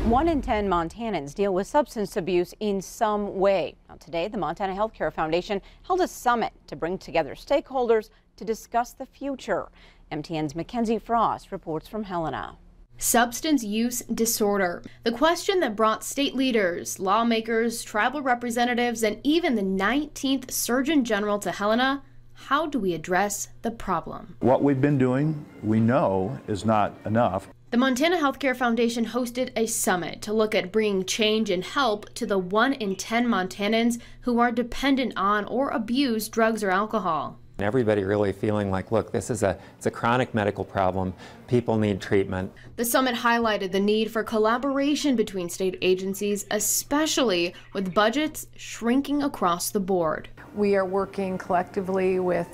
1 in 10 Montanans deal with substance abuse in some way. Now, today, the Montana Healthcare Foundation held a summit to bring together stakeholders to discuss the future. MTN's Mackenzie Frost reports from Helena. Substance use disorder. The question that brought state leaders, lawmakers, tribal representatives, and even the 19th Surgeon General to Helena. How do we address the problem? What we've been doing, we know, is not enough. The Montana Healthcare Foundation hosted a summit to look at bringing change and help to the 1 in 10 Montanans who are dependent on or abuse drugs or alcohol. Everybody really feeling like, look, it's a chronic medical problem. People need treatment. The summit highlighted the need for collaboration between state agencies, especially with budgets shrinking across the board. We are working collectively with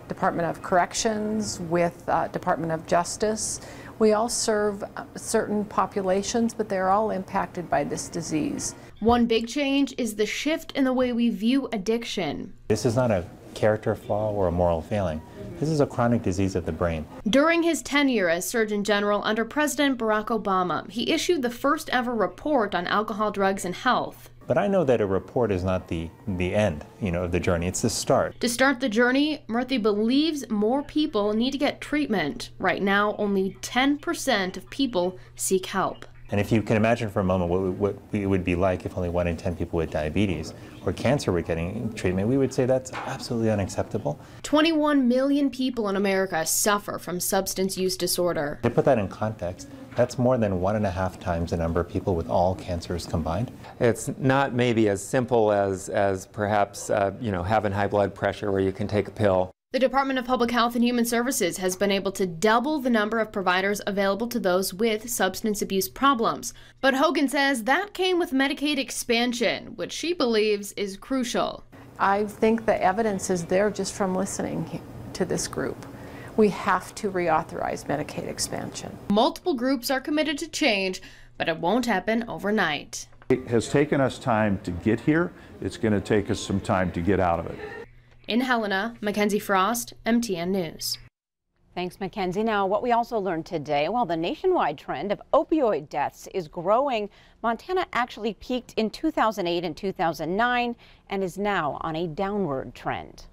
Department of Corrections, with Department of Justice. We all serve certain populations, but they're all impacted by this disease. One big change is the shift in the way we view addiction. This is not a character flaw or a moral failing. This is a chronic disease of the brain. During his tenure as Surgeon General under President Barack Obama, he issued the first ever report on alcohol, drugs, and health. But I know that a report is not the end, of the journey. It's the start. To start the journey, Murthy believes more people need to get treatment. Right now, only 10% of people seek help. And if you can imagine for a moment what it would be like if only 1 in 10 people with diabetes or cancer were getting treatment, we would say that's absolutely unacceptable. 21 million people in America suffer from substance use disorder. To put that in context, that's more than 1.5 times the number of people with all cancers combined. It's not maybe as simple as perhaps having high blood pressure where you can take a pill. The Department of Public Health and Human Services has been able to double the number of providers available to those with substance abuse problems. But Hogan says that came with Medicaid expansion, which she believes is crucial. I think the evidence is there just from listening to this group. We have to reauthorize Medicaid expansion. Multiple groups are committed to change, but it won't happen overnight. It has taken us time to get here. It's going to take us some time to get out of it. In Helena, Mackenzie Frost, MTN News. Thanks, Mackenzie. Now, what we also learned today, while the nationwide trend of opioid deaths is growing, Montana actually peaked in 2008 and 2009 and is now on a downward trend.